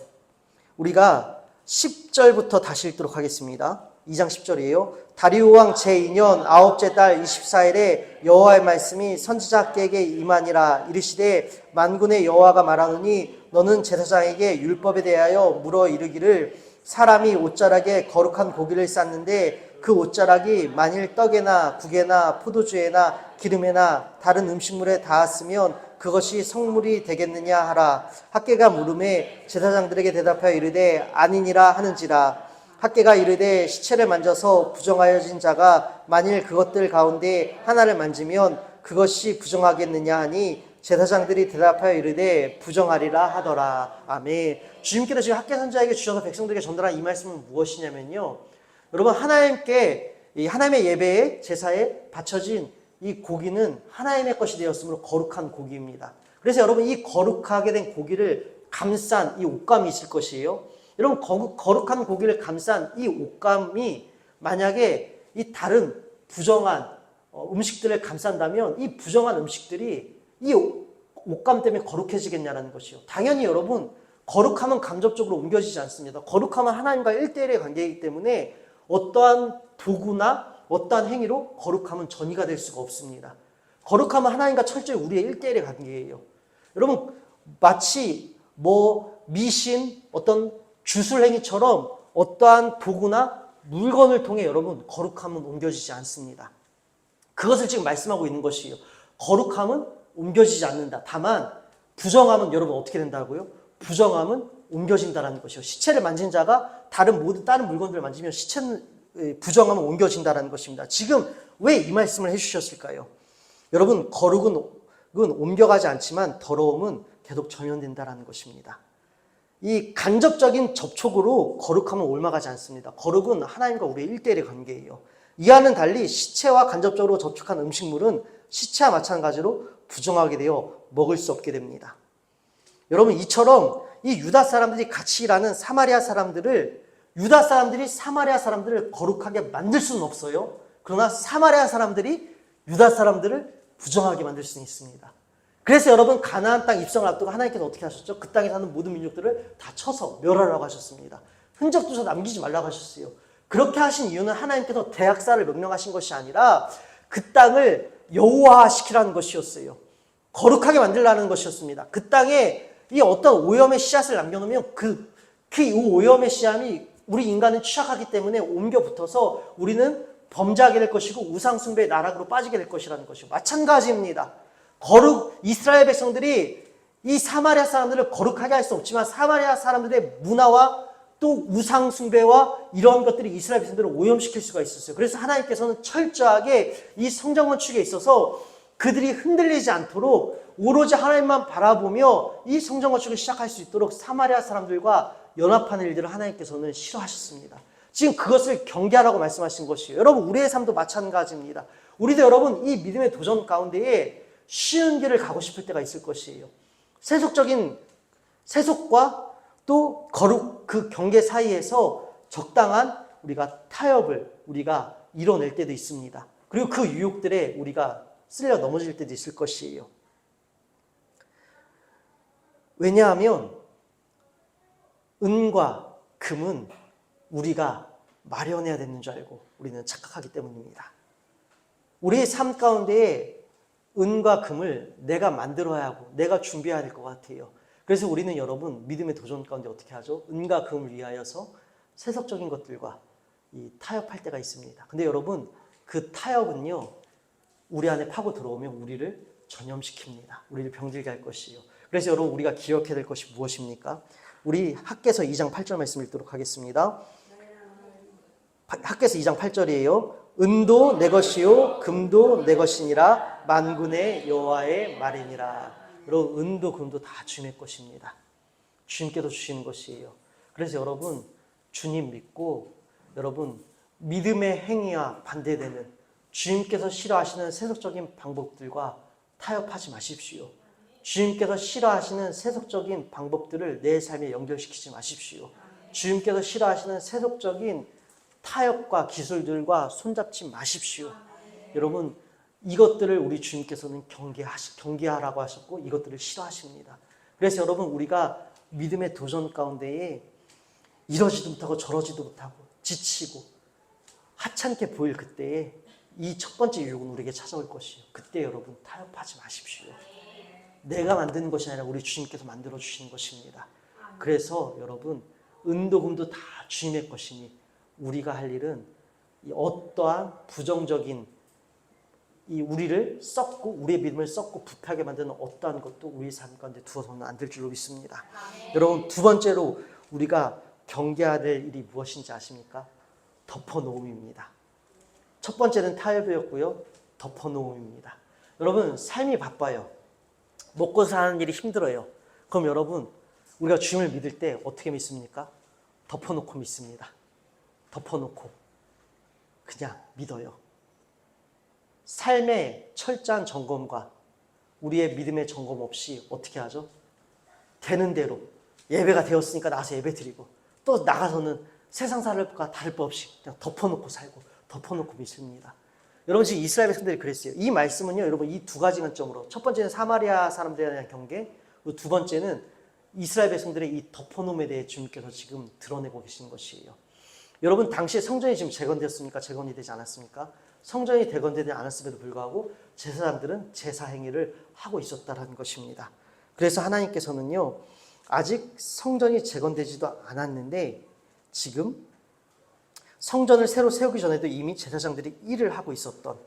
우리가 10절부터 다시 읽도록 하겠습니다. 2장 10절이에요. 다리오 왕 제2년 9째 달 24일에 여호와의 말씀이 선지자에게 임하니라. 이르시되, 만군의 여호와가 말하노니 너는 제사장에게 율법에 대하여 물어 이르기를, 사람이 옷자락에 거룩한 고기를 쌌는데 그 옷자락이 만일 떡에나 국에나 포도주에나 기름에나 다른 음식물에 닿았으면 그것이 성물이 되겠느냐 하라. 학개가 물음에 제사장들에게 대답하여 이르되 아니니라 하는지라. 학개가 이르되, 시체를 만져서 부정하여진 자가 만일 그것들 가운데 하나를 만지면 그것이 부정하겠느냐 하니, 제사장들이 대답하여 이르되 부정하리라 하더라. 아멘. 주님께서 지금 학개 선지자에게 주셔서 백성들에게 전달한 이 말씀은 무엇이냐면요, 여러분, 하나님의 예배에, 제사에 바쳐진 이 고기는 하나님의 것이 되었으므로 거룩한 고기입니다. 그래서 여러분, 이 거룩하게 된 고기를 감싼 이 옷감이 있을 것이에요. 여러분, 거룩한 고기를 감싼 이 옷감이 만약에 이 다른 부정한 음식들을 감싼다면, 이 부정한 음식들이 이 옷감 때문에 거룩해지겠냐라는 것이요. 당연히 여러분, 거룩함은 간접적으로 옮겨지지 않습니다. 거룩함은 하나님과 1대1의 관계이기 때문에 어떠한 도구나 어떠한 행위로 거룩함은 전이가 될 수가 없습니다. 거룩함은 하나님과 철저히 우리의 1대1의 관계예요. 여러분, 마치 미신, 어떤 주술행위처럼 어떠한 도구나 물건을 통해 여러분 거룩함은 옮겨지지 않습니다. 그것을 지금 말씀하고 있는 것이에요. 거룩함은 옮겨지지 않는다. 다만 부정함은 여러분 어떻게 된다고요? 부정함은 옮겨진다는 것이요. 시체를 만진 자가 다른 물건들을 만지면 부정함은 옮겨진다는 것입니다. 지금 왜 이 말씀을 해주셨을까요? 여러분, 거룩은 옮겨가지 않지만 더러움은 계속 전염된다는 것입니다. 이 간접적인 접촉으로 거룩함은 옮아가지 않습니다. 거룩은 하나님과 우리의 1대1의 관계예요. 이와는 달리 시체와 간접적으로 접촉한 음식물은 시체와 마찬가지로 부정하게 되어 먹을 수 없게 됩니다. 여러분, 이처럼 이 유다 사람들이 같이 일하는 유다 사람들이 사마리아 사람들을 거룩하게 만들 수는 없어요. 그러나 사마리아 사람들이 유다 사람들을 부정하게 만들 수는 있습니다. 그래서 여러분, 가나안 땅 입성을 앞두고 하나님께서 어떻게 하셨죠? 그 땅에 사는 모든 민족들을 다 쳐서 멸하라고 하셨습니다. 흔적조차 남기지 말라고 하셨어요. 그렇게 하신 이유는 하나님께서 대학살을 명령하신 것이 아니라 그 땅을 여호와시키라는 것이었어요. 거룩하게 만들라는 것이었습니다. 그 땅에 이 어떤 오염의 씨앗을 남겨놓으면 그 오염의 씨앗이 우리 인간은 취약하기 때문에 옮겨 붙어서 우리는 범죄하게 될 것이고 우상숭배의 나락으로 빠지게 될 것이라는 것이고 마찬가지입니다. 이스라엘 백성들이 이 사마리아 사람들을 거룩하게 할 수 없지만 사마리아 사람들의 문화와 또 우상숭배와 이런 것들이 이스라엘 백성들을 오염시킬 수가 있었어요. 그래서 하나님께서는 철저하게 이 성전 건축에 있어서 그들이 흔들리지 않도록 오로지 하나님만 바라보며 이 성전 건축을 시작할 수 있도록 사마리아 사람들과 연합하는 일들을 하나님께서는 싫어하셨습니다. 지금 그것을 경계하라고 말씀하신 것이에요. 여러분, 우리의 삶도 마찬가지입니다. 우리도 여러분 이 믿음의 도전 가운데에 쉬운 길을 가고 싶을 때가 있을 것이에요. 세속과 또 거룩 그 경계 사이에서 적당한 우리가 타협을 우리가 이뤄낼 때도 있습니다. 그리고 그 유혹들에 우리가 쓸려 넘어질 때도 있을 것이에요. 왜냐하면 은과 금은 우리가 마련해야 되는 줄 알고 우리는 착각하기 때문입니다. 우리의 삶 가운데에 은과 금을 내가 만들어야 하고 내가 준비해야 될 것 같아요. 그래서 우리는 여러분 믿음의 도전 가운데 어떻게 하죠? 은과 금을 위하여서 세속적인 것들과 타협할 때가 있습니다. 근데 여러분 그 타협은요 우리 안에 파고 들어오면 우리를 전염시킵니다. 우리를 병들게 할 것이에요. 그래서 여러분 우리가 기억해야 될 것이 무엇입니까? 우리 학개서 2장 8절 말씀 읽도록 하겠습니다. 학개서 2장 8절이에요. 은도 내 것이요 금도 내 것이니라 만군의 여호와의 말이니라. 여러분 은도 금도 다 주님의 것입니다. 주님께서 주시는 것이에요. 그래서 여러분 주님 믿고 여러분 믿음의 행위와 반대되는 주님께서 싫어하시는 세속적인 방법들과 타협하지 마십시오. 주님께서 싫어하시는 세속적인 방법들을 내 삶에 연결시키지 마십시오. 주님께서 싫어하시는 세속적인 타협과 기술들과 손잡지 마십시오. 여러분 이것들을 우리 주님께서는 경계하라고 하셨고 이것들을 싫어하십니다. 그래서 여러분 우리가 믿음의 도전 가운데에 이러지도 못하고 저러지도 못하고 지치고 하찮게 보일 그때에 이 첫 번째 유혹은 우리에게 찾아올 것이에요. 그때 여러분 타협하지 마십시오. 내가 만드는 것이 아니라 우리 주님께서 만들어 주시는 것입니다. 그래서 여러분 은도 금도 다 주님의 것이니 우리가 할 일은 어떠한 부정적인 우리를 썩고 우리의 믿음을 썩고 부패하게 만드는 어떠한 것도 우리 삶 가운데 두어서는 안 될 줄로 믿습니다. 여러분 두 번째로 우리가 경계해야 될 일이 무엇인지 아십니까? 덮어놓음입니다. 첫 번째는 타협이었고요. 덮어놓음입니다. 여러분 삶이 바빠요. 먹고 사는 일이 힘들어요. 그럼 여러분 우리가 주님을 믿을 때 어떻게 믿습니까? 덮어놓고 믿습니다. 덮어놓고 그냥 믿어요. 삶의 철저한 점검과 우리의 믿음의 점검 없이 어떻게 하죠? 되는 대로 예배가 되었으니까 나가서 예배 드리고 또 나가서는 세상 살과 다를 바 없이 그냥 덮어놓고 살고 덮어놓고 믿습니다. 여러분 지금 이스라엘 백성들이 그랬어요. 이 말씀은요 여러분 이 두 가지 관점으로 첫 번째는 사마리아 사람들에 대한 경계, 두 번째는 이스라엘 백성들의 이 덮어놓음에 대해 주님께서 지금 드러내고 계신 것이에요. 여러분, 당시에 성전이 지금 재건되었습니까? 재건이 되지 않았습니까? 성전이 재건되지 않았음에도 불구하고 제사장들은 제사 행위를 하고 있었다는 것입니다. 그래서 하나님께서는요, 아직 성전이 재건되지도 않았는데 지금 성전을 새로 세우기 전에도 이미 제사장들이 일을 하고 있었던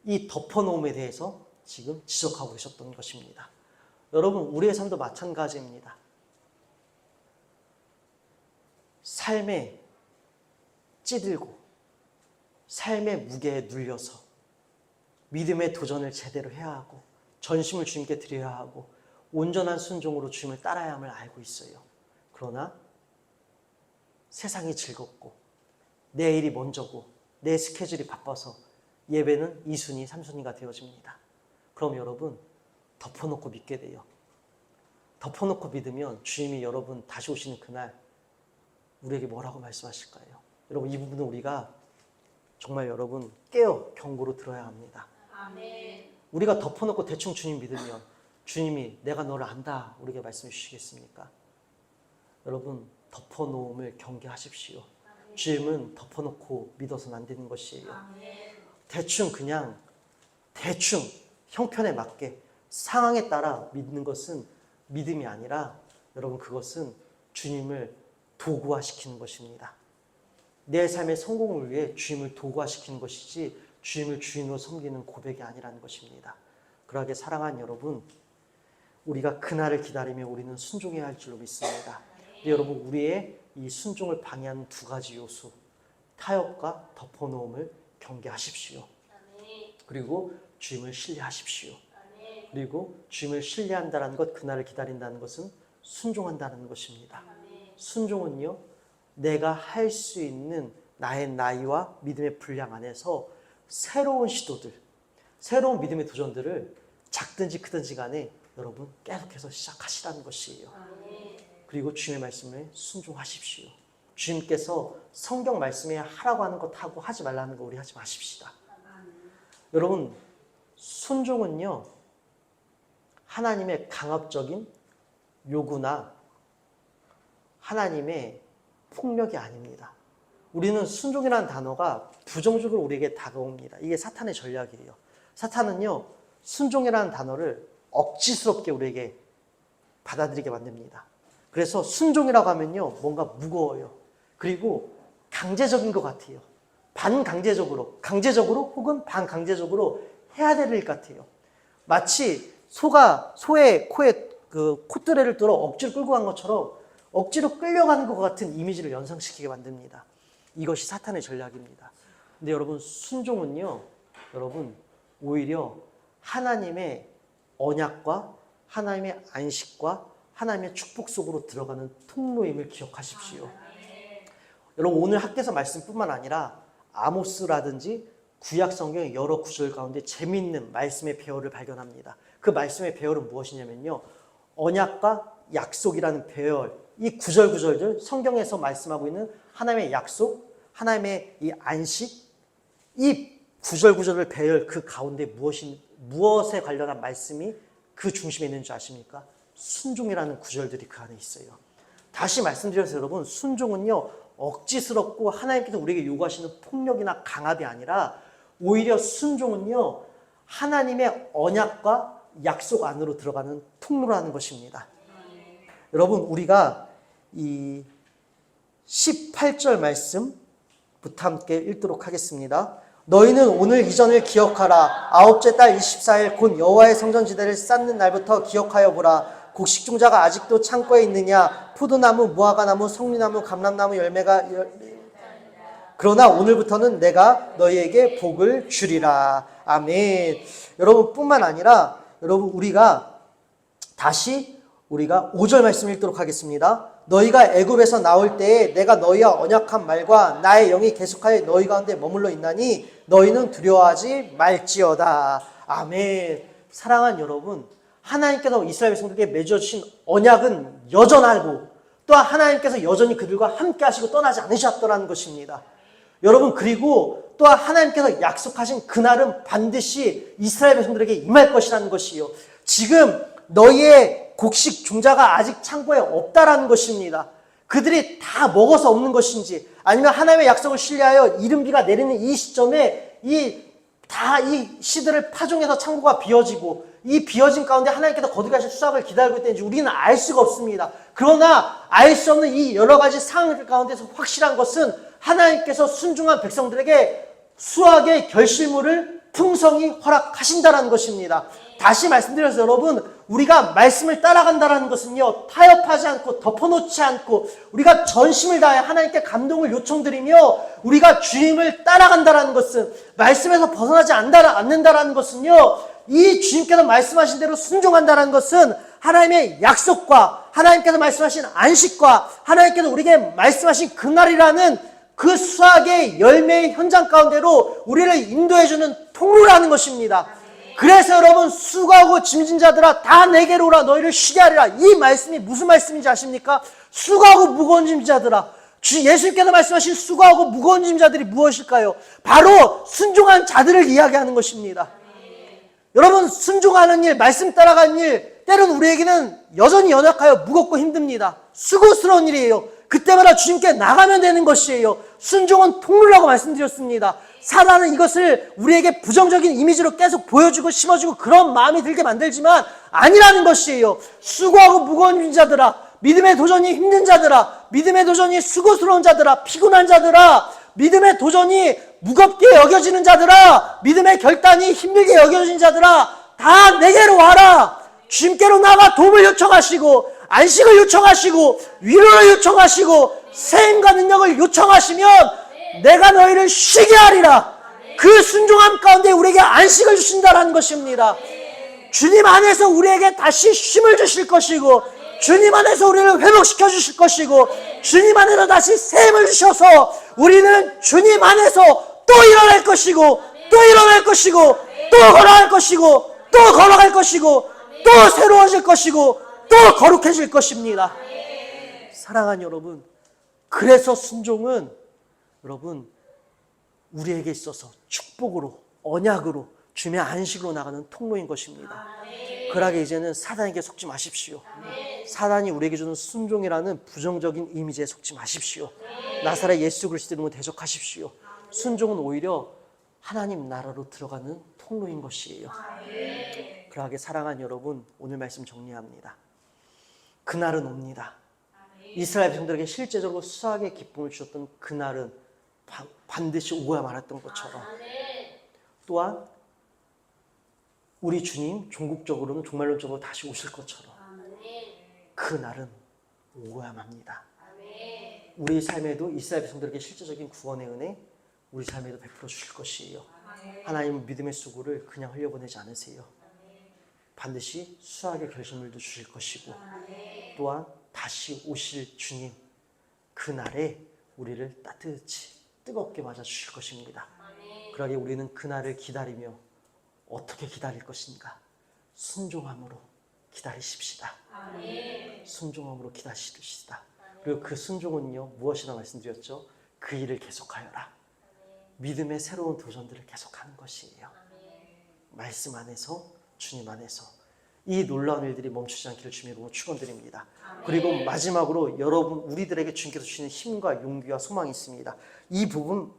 이 덮어놓음에 대해서 지금 지적하고 계셨던 것입니다. 여러분, 우리의 삶도 마찬가지입니다. 삶에 찌들고 삶의 무게에 눌려서 믿음의 도전을 제대로 해야 하고 전심을 주님께 드려야 하고 온전한 순종으로 주님을 따라야 함을 알고 있어요. 그러나 세상이 즐겁고 내 일이 먼저고 내 스케줄이 바빠서 예배는 2순위, 3순위가 되어집니다. 그럼 여러분, 덮어놓고 믿게 돼요. 덮어놓고 믿으면 주님이 여러분 다시 오시는 그날 우리에게 뭐라고 말씀하실까요? 여러분, 이 부분은 우리가 정말 여러분 깨어 경고로 들어야 합니다. 아멘. 우리가 덮어놓고 대충 주님 믿으면 주님이 내가 너를 안다 우리에게 말씀해 주시겠습니까? 여러분, 덮어놓음을 경계하십시오. 주님은 덮어놓고 믿어서는 안 되는 것이에요. 대충 그냥 대충 형편에 맞게 상황에 따라 믿는 것은 믿음이 아니라 여러분, 그것은 주님을 도구화시키는 것입니다. 내 삶의 성공을 위해 주님을 도구화시키는 것이지 주님을 주인으로 섬기는 고백이 아니라는 것입니다. 그러하게 사랑하는 여러분, 우리가 그날을 기다리며 우리는 순종해야 할 줄로 믿습니다. 근데 여러분, 우리의 이 순종을 방해하는 두 가지 요소, 타협과 덮어놓음을 경계하십시오. 그리고 주님을 신뢰하십시오. 그리고 주님을 신뢰한다는 것, 그날을 기다린다는 것은 순종한다는 것입니다. 순종은요, 내가 할 수 있는 나의 나이와 믿음의 분량 안에서 새로운 시도들, 새로운 믿음의 도전들을 작든지 크든지 간에 여러분 계속해서 시작하시라는 것이에요. 그리고 주님의 말씀에 순종하십시오. 주님께서 성경 말씀에 하라고 하는 것 하고 하지 말라는 거 우리 하지 마십시다. 여러분, 순종은요, 하나님의 강압적인 요구나 하나님의 폭력이 아닙니다. 우리는 순종이라는 단어가 부정적으로 우리에게 다가옵니다. 이게 사탄의 전략이에요. 사탄은요, 순종이라는 단어를 억지스럽게 우리에게 받아들이게 만듭니다. 그래서 순종이라고 하면요, 뭔가 무거워요. 그리고 강제적인 것 같아요. 반강제적으로, 강제적으로 혹은 반강제적으로 해야 될 일 같아요. 마치 소의 코에 그 콧뚜레를 뚫어 억지로 끌고 간 것처럼 억지로 끌려가는 것 같은 이미지를 연상시키게 만듭니다. 이것이 사탄의 전략입니다. 근데 여러분, 순종은요, 여러분 오히려 하나님의 언약과 하나님의 안식과 하나님의 축복 속으로 들어가는 통로임을 기억하십시오. 여러분, 오늘 학교에서 말씀뿐만 아니라 아모스라든지 구약 성경의 여러 구절 가운데 재미있는 말씀의 배열을 발견합니다. 그 말씀의 배열은 무엇이냐면요, 언약과 약속이라는 배열, 이 구절구절들 성경에서 말씀하고 있는 하나님의 약속, 하나님의 이 안식, 이 구절구절을 배열 그 가운데 무엇에 관련한 말씀이 그 중심에 있는 줄 아십니까? 순종이라는 구절들이 그 안에 있어요. 다시 말씀드려서 여러분, 순종은요, 억지스럽고 하나님께서 우리에게 요구하시는 폭력이나 강압이 아니라 오히려 순종은요, 하나님의 언약과 약속 안으로 들어가는 통로라는 것입니다. 여러분, 우리가 이 18절 말씀부터 함께 읽도록 하겠습니다. 너희는 오늘 이전을 기억하라. 아홉째 달 24일 곧 여호와의 성전지대를 쌓는 날부터 기억하여 보라. 곡식종자가 아직도 창고에 있느냐? 포도나무, 무화과나무, 성리나무, 감람나무 열매가 그러나 오늘부터는 내가 너희에게 복을 주리라. 아멘. 여러분, 뿐만 아니라 여러분, 우리가 5절 말씀 읽도록 하겠습니다. 너희가 애굽에서 나올 때에 내가 너희와 언약한 말과 나의 영이 계속하여 너희 가운데 머물러 있나니 너희는 두려워하지 말지어다. 아멘. 사랑하는 여러분, 하나님께서 이스라엘 백성들에게 맺어주신 언약은 여전하고 또한 하나님께서 여전히 그들과 함께 하시고 떠나지 않으셨더라는 것입니다. 여러분, 그리고 또한 하나님께서 약속하신 그날은 반드시 이스라엘 백성들에게 임할 것이라는 것이요. 지금 너희의 곡식 종자가 아직 창고에 없다라는 것입니다. 그들이 다 먹어서 없는 것인지 아니면 하나님의 약속을 신뢰하여 이른비가 내리는 이 시점에 이 씨들을 파종해서 창고가 비어지고 이 비어진 가운데 하나님께서 거두게 하실 수확을 기다리고 있다는지 우리는 알 수가 없습니다. 그러나 알 수 없는 이 여러 가지 상황 가운데서 확실한 것은 하나님께서 순종한 백성들에게 수확의 결실물을 풍성히 허락하신다는 것입니다. 다시 말씀드려서 여러분, 우리가 말씀을 따라간다는 것은요, 타협하지 않고 덮어놓지 않고 우리가 전심을 다해 하나님께 감동을 요청드리며 우리가 주님을 따라간다는 것은, 말씀에서 벗어나지 않는다는 것은요, 이 주님께서 말씀하신 대로 순종한다는 것은 하나님의 약속과 하나님께서 말씀하신 안식과 하나님께서 우리에게 말씀하신 그날이라는 그 수확의 열매의 현장 가운데로 우리를 인도해주는 통로라는 것입니다. 그래서 여러분, 수고하고 짐진 자들아 다 내게로 오라, 너희를 쉬게 하리라. 이 말씀이 무슨 말씀인지 아십니까? 수고하고 무거운 짐진 자들아. 예수님께서 말씀하신 수고하고 무거운 짐진 자들이 무엇일까요? 바로 순종한 자들을 이야기하는 것입니다. 여러분, 순종하는 일, 말씀 따라가는 일, 때로는 우리에게는 여전히 연약하여 무겁고 힘듭니다. 수고스러운 일이에요. 그때마다 주님께 나가면 되는 것이에요. 순종은 통로라고 말씀드렸습니다. 사단은 이것을 우리에게 부정적인 이미지로 계속 보여주고 심어주고 그런 마음이 들게 만들지만 아니라는 것이에요. 수고하고 무거운 자들아, 믿음의 도전이 힘든 자들아, 믿음의 도전이 수고스러운 자들아, 피곤한 자들아, 믿음의 도전이 무겁게 여겨지는 자들아, 믿음의 결단이 힘들게 여겨지는 자들아, 다 내게로 와라. 주님께로 나가 도움을 요청하시고 안식을 요청하시고 위로를 요청하시고 세임과 능력을 요청하시면 내가 너희를 쉬게 하리라. 그 순종함 가운데 우리에게 안식을 주신다는 것입니다. 주님 안에서 우리에게 다시 쉼을 주실 것이고 주님 안에서 우리를 회복시켜 주실 것이고 주님 안에서 다시 세임을 주셔서 우리는 주님 안에서 또 일어날 것이고 또 일어날 것이고 또 걸어갈 것이고 또 걸어갈 것이고 또 새로워질 것이고 또 거룩해질 것입니다. 사랑하는 여러분, 그래서 순종은 여러분 우리에게 있어서 축복으로, 언약으로, 주님의 안식으로 나가는 통로인 것입니다. 그러하게 이제는 사단에게 속지 마십시오. 사단이 우리에게 주는 순종이라는 부정적인 이미지에 속지 마십시오. 나사렛 예수 그리스도 이름으로 대적하십시오. 순종은 오히려 하나님 나라로 들어가는 통로인 것이에요. 그러하게 사랑하는 여러분, 오늘 말씀 정리합니다. 그날은 옵니다. 이스라엘 백성들에게 실제적으로 수확의 기쁨을 주셨던 그날은 반드시 오고야 말았던 것처럼 또한 우리 주님 종국적으로는 종말론적으로 다시 오실 것처럼 그날은 오고야 맙니다. 우리 삶에도 이스라엘 백성들에게 실제적인 구원의 은혜 우리 삶에도 베풀어 주실 것이에요. 하나님은 믿음의 수고를 그냥 흘려보내지 않으세요. 반드시 수확의 결실물도 주실 것이고 또한 다시 오실 주님 그날에 우리를 따뜻이 뜨겁게 맞아주실 것입니다. 그러기에 우리는 그날을 기다리며 어떻게 기다릴 것인가? 순종함으로 기다리십시다. 순종함으로 기다리십시다. 그리고 그 순종은요 무엇이라 말씀드렸죠? 그 일을 계속하여라. 믿음의 새로운 도전들을 계속하는 것이에요. 말씀 안에서 주님 안에서 이 놀라운 일들이 멈추지 않기를 주님으로 축원드립니다. 그리고 마지막으로 여러분 우리들에게 주님께서 주시는 힘과 용기와 소망이 있습니다. 이 부분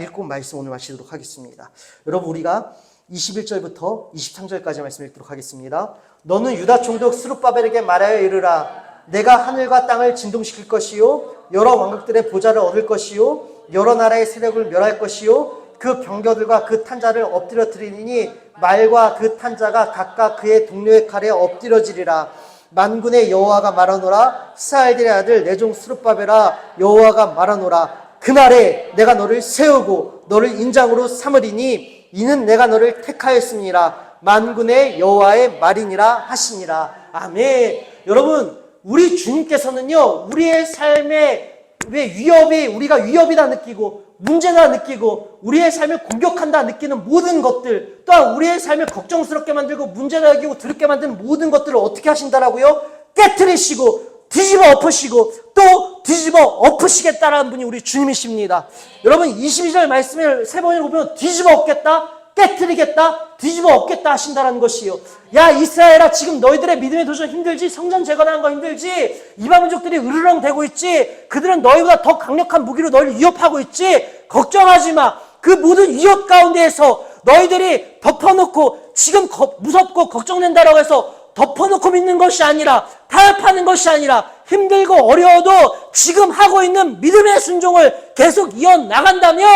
읽고 말씀 오늘 마치도록 하겠습니다. 여러분 우리가 21절부터 23절까지 말씀 읽도록 하겠습니다. 너는 유다 총독 스룹바벨에게 말하여 이르라. 내가 하늘과 땅을 진동시킬 것이요 여러 왕국들의 보좌를 얻을 것이요 여러 나라의 세력을 멸할 것이요 그 병거들과 그 탄자를 엎드려뜨리니 말과 그 탄자가 각각 그의 동료의 칼에 엎드려지리라. 만군의 여호와가 말하노라. 스라엘의 아들 내 종 스룹바벨아 여호와가 말하노라. 그날에 내가 너를 세우고 너를 인장으로 삼으리니 이는 내가 너를 택하였음이니라. 만군의 여호와의 말이니라 하시니라. 아멘. 여러분 우리 주님께서는요 우리의 삶에 왜 우리가 위협이다 느끼고 문제다 느끼고 우리의 삶을 공격한다 느끼는 모든 것들 또한 우리의 삶을 걱정스럽게 만들고 문제다 여기고 드럽게 만드는 모든 것들을 어떻게 하신다라고요? 깨트리시고 뒤집어 엎으시고 또 뒤집어 엎으시겠다라는 분이 우리 주님이십니다. 여러분 22절 말씀을 세 번을 보면 뒤집어 엎겠다, 깨트리겠다, 뒤집어 엎겠다 하신다는 것이에요. 야 이스라엘아, 지금 너희들의 믿음의 도전 힘들지? 성전 재건하는 거 힘들지? 이방민족들이 으르렁대고 있지? 그들은 너희보다 더 강력한 무기로 너희를 위협하고 있지? 걱정하지 마. 그 모든 위협 가운데에서 너희들이 덮어놓고 지금 무섭고 걱정된다라고 해서 덮어놓고 믿는 것이 아니라, 타협하는 것이 아니라, 힘들고 어려워도 지금 하고 있는 믿음의 순종을 계속 이어나간다면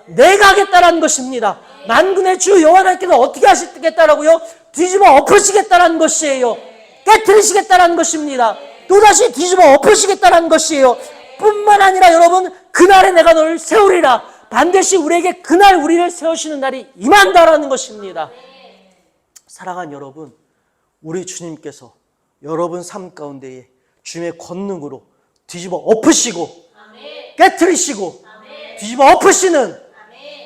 내가 하겠다라는 것입니다. 만군의 주 여호와 하나님께서 어떻게 하시겠다라고요? 뒤집어 엎으시겠다라는 것이에요. 깨트리시겠다라는 것입니다. 또다시 뒤집어 엎으시겠다라는 것이에요. 뿐만 아니라 여러분, 그날에 내가 너를 세우리라. 반드시 우리에게 그날 우리를 세우시는 날이 임한다라는 것입니다. 사랑하는 여러분, 우리 주님께서 여러분 삶 가운데에 주님의 권능으로 뒤집어 엎으시고 깨트리시고 뒤집어 엎으시는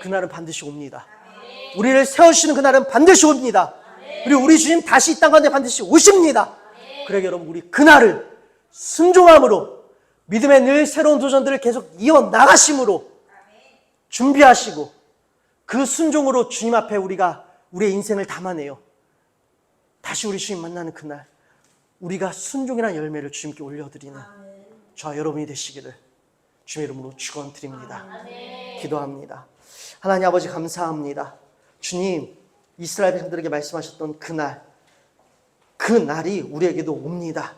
그날은 반드시 옵니다. 우리를 세우시는 그날은 반드시 옵니다. 그리고 우리 주님 다시 이 땅 가운데 반드시 오십니다. 그러게 여러분, 우리 그날을 순종함으로 믿음의 늘 새로운 도전들을 계속 이어나가심으로 준비하시고 그 순종으로 주님 앞에 우리가 우리의 인생을 담아내요. 다시 우리 주님 만나는 그날 우리가 순종이라는 열매를 주님께 올려드리는 저와 여러분이 되시기를 주님의 이름으로 축원드립니다. 기도합니다. 하나님 아버지 감사합니다. 주님, 이스라엘 백성들에게 말씀하셨던 그날이 우리에게도 옵니다.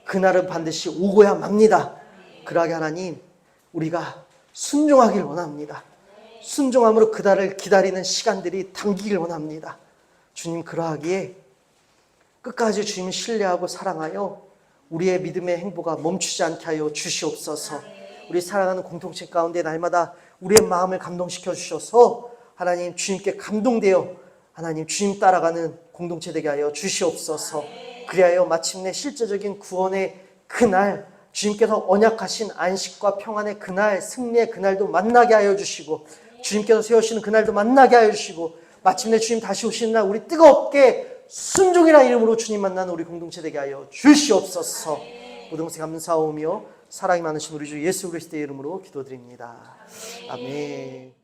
그날은 반드시 오고야 맙니다. 그러하게 하나님, 우리가 순종하길 원합니다. 순종함으로 그날을 기다리는 시간들이 당기길 원합니다. 주님, 그러하기에 끝까지 주님을 신뢰하고 사랑하여 우리의 믿음의 행보가 멈추지 않게 하여 주시옵소서. 우리 사랑하는 공동체 가운데 날마다 우리의 마음을 감동시켜 주셔서 하나님 주님께 감동되어 하나님 주님 따라가는 공동체 되게 하여 주시옵소서. 그리하여 마침내 실제적인 구원의 그날, 주님께서 언약하신 안식과 평안의 그날, 승리의 그날도 만나게 하여 주시고 주님께서 세우시는 그날도 만나게 하여 주시고 마침내 주님 다시 오시는 날 우리 뜨겁게 순종이라는 이름으로 주님 만나는 우리 공동체 되게 하여 주시옵소서. 모든 것에 감사하오며 사랑이 많으신 우리 주 예수 그리스도의 이름으로 기도드립니다. 아멘.